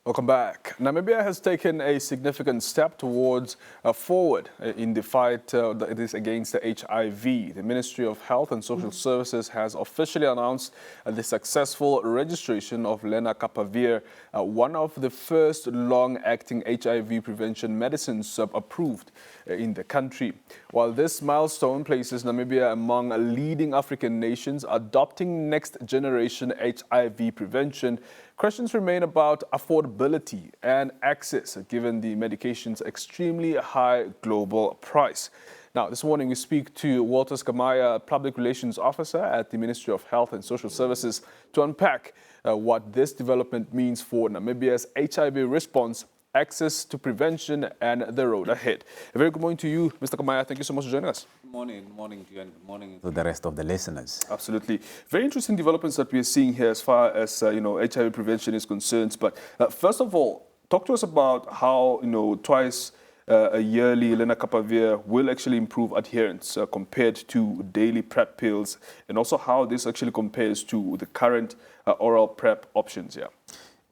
Welcome back. Namibia has taken a significant step towards forward in the fight that is against the HIV. The Ministry of Health and Social Services has officially announced the successful registration of lenacapavir, one of the first long-acting HIV prevention medicines approved in the country. While this milestone places Namibia among leading African nations adopting next-generation HIV prevention, questions remain about affordability and access, given the medication's extremely high global price. Now, this morning we speak to Walters Kamaya, Public Relations Officer at the Ministry of Health and Social Services, to unpack what this development means for Namibia's HIV response, access to prevention, and the road ahead. A very good morning to you, Mr. Kamaya. Thank you so much for joining us. Good morning to you, and good morning to the rest of the listeners. Absolutely. Very interesting developments that we are seeing here as far as, HIV prevention is concerned. But first of all, talk to us about how, twice a yearly lenacapavir will actually improve adherence compared to daily PrEP pills, and also how this actually compares to the current oral PrEP options here.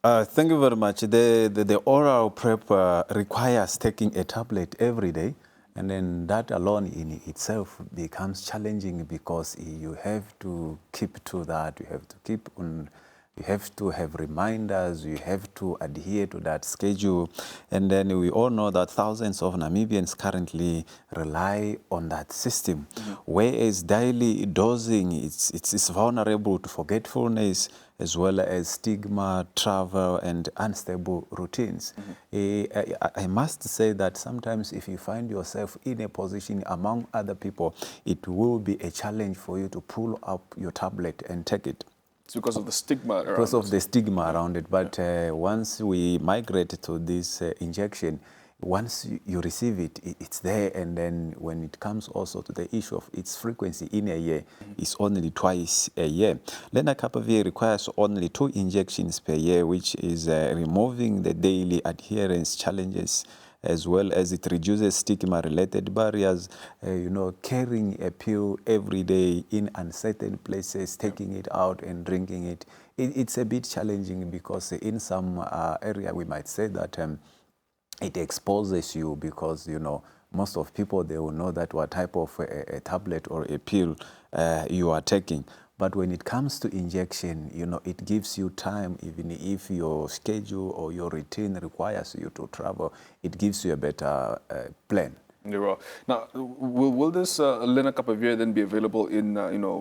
Thank you very much. The oral PrEP requires taking a tablet every day, and then that alone in itself becomes challenging because you have to keep to that. You have to have reminders, you have to adhere to that schedule. And then we all know that thousands of Namibians currently rely on that system. Whereas daily dosing, it's vulnerable to forgetfulness, as well as stigma, travel, and unstable routines. I must say that sometimes if you find yourself in a position among other people, it will be a challenge for you to pull up your tablet and take it. It's because of the stigma around it. Because of the stigma around it. But once we migrate to this injection, once you receive it, it's there. And then when it comes also to the issue of its frequency in a year, it's only twice a year. Lenacapavir requires only 2 injections per year, which is removing the daily adherence challenges, as well as it reduces stigma-related barriers. Carrying a pill every day in uncertain places, taking it out and drinking it, it's a bit challenging because in some area we might say that it exposes you because, most of people, they will know that what type of a tablet or a pill you are taking. But when it comes to injection, it gives you time, even if your schedule or your routine requires you to travel, it gives you a better plan. Now, will this lenacapavir then be available in,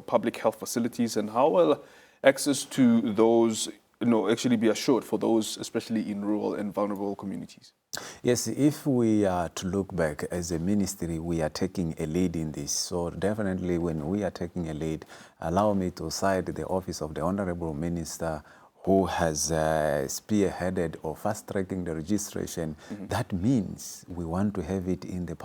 public health facilities, and how will access to those, actually be assured for those, especially in rural and vulnerable communities? Yes, if we are to look back as a ministry, we are taking a lead in this. So definitely when we are taking a lead, allow me to cite the office of the Honorable Minister who has spearheaded or fast-tracking the registration. That means we want to have it in the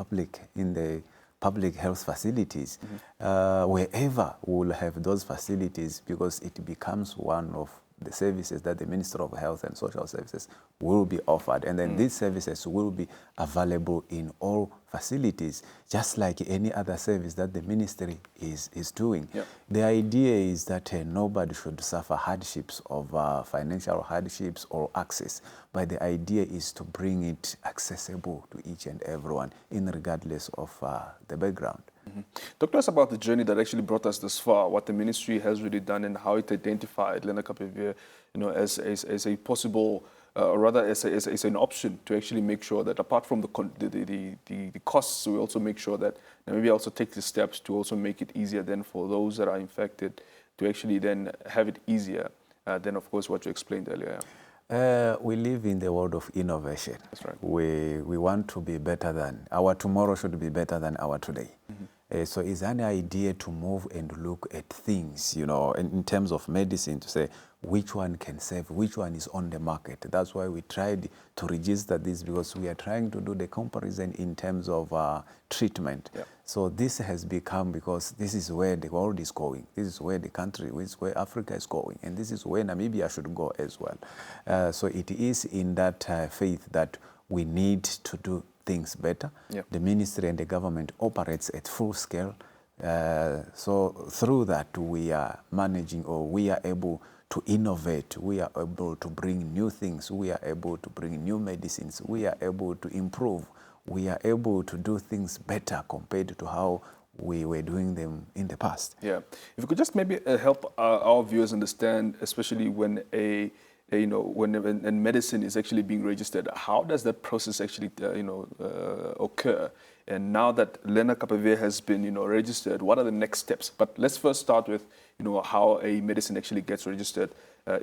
public health facilities, wherever we will have those facilities, because it becomes one of the services that the Minister of Health and Social Services will be offered. And then these services will be available in all facilities, just like any other service that the ministry is doing. The idea is that nobody should suffer hardships of financial hardships or access, but the idea is to bring it accessible to each and everyone, regardless of the background. Talk to us about the journey that actually brought us this far, what the ministry has really done and how it identified lenacapavir, as a possible, or rather as an option to actually make sure that apart from the costs, we also make sure that maybe also take the steps to also make it easier then for those that are infected to actually then have it easier than, of course, what you explained earlier. We live in the world of innovation. That's right. We want to be better than, our tomorrow should be better than our today. So it's an idea to move and look at things, in terms of medicine, to say which one can save, which one is on the market. That's why we tried to register this, because we are trying to do the comparison in terms of treatment. So this has become, because this is where the world is going. This is where the country, this is where Africa is going. And this is where Namibia should go as well. So it is in that faith that we need to do things better. The ministry and the government operates at full scale. So through that, we are managing, or we are able to innovate, we are able to bring new things, we are able to bring new medicines, we are able to improve, we are able to do things better compared to how we were doing them in the past. Yeah. If you could just maybe help our viewers understand, especially when when medicine is actually being registered, how does that process actually occur? And now that lenacapavir has been registered, what are the next steps? But let's first start with how a medicine actually gets registered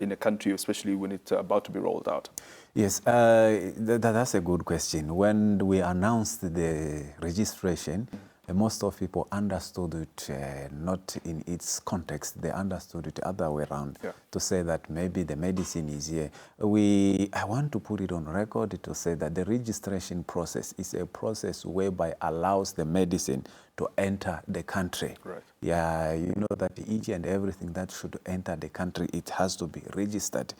in a country, especially when it's about to be rolled out. Yes, that's a good question. When we announced the registration, most of people understood it not in its context. They understood it the other way around, to say that maybe the medicine is here. I want to put it on record to say that the registration process is a process whereby allows the medicine to enter the country. Right. Yeah, you know that each and everything that should enter the country, it has to be registered.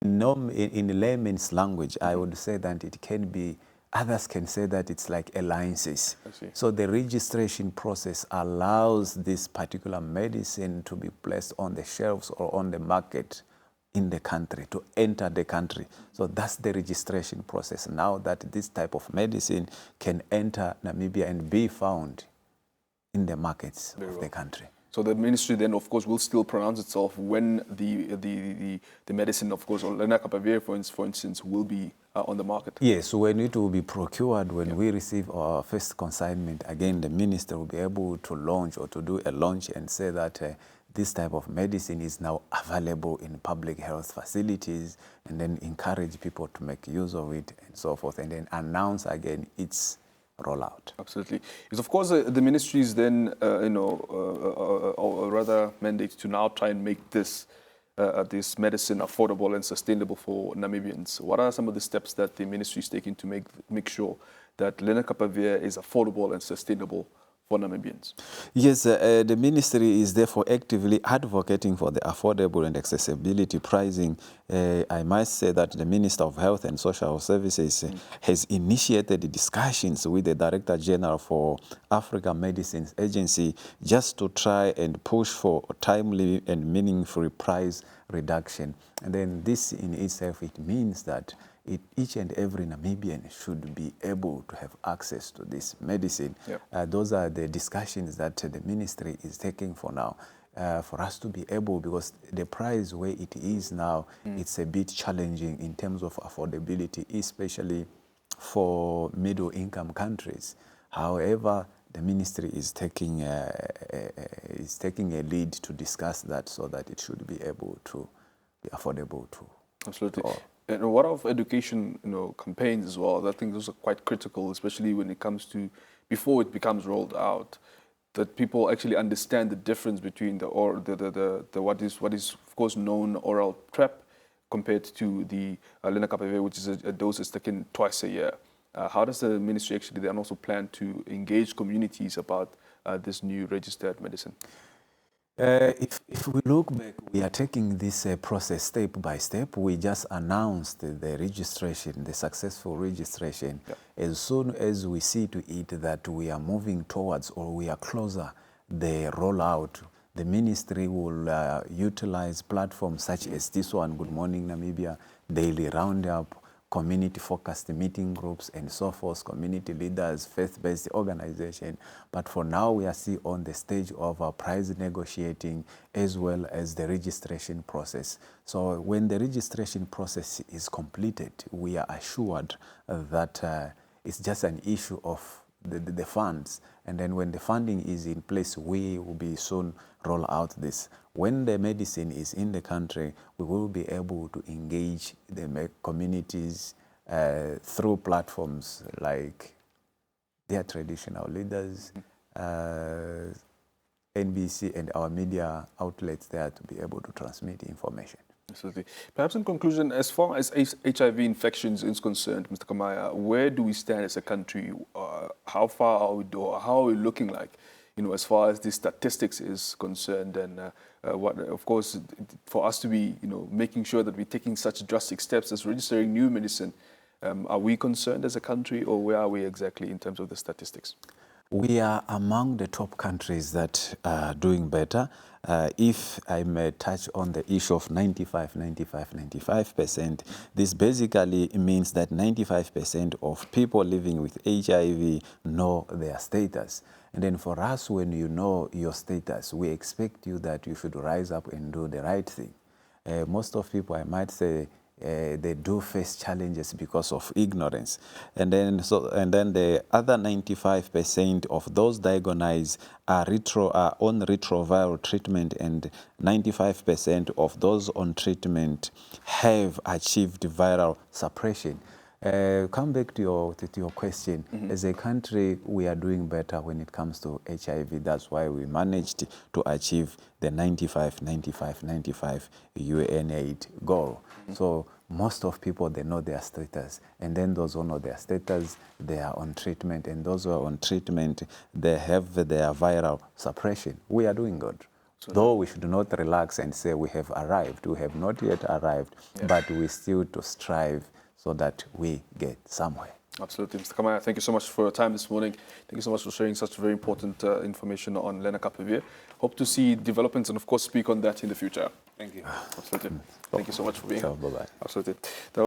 No, in layman's language, I would say that it can be, others can say that it's like alliances. So the registration process allows this particular medicine to be placed on the shelves or on the market in the country, to enter the country. So that's the registration process. Now that this type of medicine can enter Namibia and be found in the markets of the country. So the ministry then, of course, will still pronounce itself when the medicine, of course, or lenacapavir, for instance, will be on the market. Yes, when it will be procured, when we receive our first consignment, again, the minister will be able to launch or to do a launch and say that this type of medicine is now available in public health facilities, and then encourage people to make use of it and so forth, and then announce again its rollout. Absolutely. Because of course the ministry's then, or rather mandate to now try and make this medicine affordable and sustainable for Namibians. What are some of the steps that the ministry is taking to make sure that lenacapavir is affordable and sustainable for Namibians? Yes, the ministry is therefore actively advocating for the affordable and accessibility pricing. I must say that the Minister of Health and Social Services has initiated discussions with the Director General for Africa Medicines Agency just to try and push for timely and meaningful price reduction. And then this in itself, it means that each and every Namibian should be able to have access to this medicine. Those are the discussions that the ministry is taking for now, for us to be able, because the price where it is now, it's a bit challenging in terms of affordability, especially for middle-income countries. However, the ministry is taking a lead to discuss that so that it should be able to be affordable to Absolutely. all. And what of education, campaigns as well? I think those are quite critical, especially when it comes to, before it becomes rolled out, that people actually understand the difference between what is of course known oral PrEP compared to the lenacapavir, which is a dose is taken twice a year. How does the ministry actually then also plan to engage communities about this new registered medicine? If we look back, we are taking this process step by step. We just announced the registration, the successful registration. As soon as we see to it that we are moving towards, or we are closer the rollout, the ministry will utilize platforms such as this one, Good Morning Namibia, Daily Roundup, community-focused meeting groups and so forth, community leaders, faith-based organization. But for now, we are still on the stage of our price negotiating as well as the registration process. So when the registration process is completed, we are assured that it's just an issue of the funds. And then when the funding is in place, we will be soon roll out this. When the medicine is in the country, we will be able to engage the communities through platforms like their traditional leaders, NBC and our media outlets there to be able to transmit information. Absolutely. Perhaps in conclusion, as far as HIV infections is concerned, Mr. Kamaya, where do we stand as a country? How far are we doing? How are we looking like, as far as the statistics is concerned? And what, of course, for us to be, making sure that we're taking such drastic steps as registering new medicine, are we concerned as a country, or where are we exactly in terms of the statistics? We are among the top countries that are doing better. If I may touch on the issue of 95%, this basically means that 95% of people living with HIV know their status. And then for us, when you know your status, we expect you that you should rise up and do the right thing. Most of people, I might say, they do face challenges because of ignorance. And then the other 95% of those diagnosed are on retroviral treatment, and 95% of those on treatment have achieved viral suppression. Come back to your question. As a country, we are doing better when it comes to HIV. That's why we managed to achieve the 95-95-95 UNAID goal. So most of people, they know their status. And then those who know their status, they are on treatment. And those who are on treatment, they have their viral suppression. We are doing good. Though we should not relax and say we have arrived. We have not yet arrived, but we still to strive so that we get somewhere. Absolutely. Mr. Kamaya, thank you so much for your time this morning. Thank you so much for sharing such very important information on lenacapavir. Hope to see developments and, of course, speak on that in the future. Thank you. Absolutely. Thank you so much for being here. Bye-bye. Absolutely.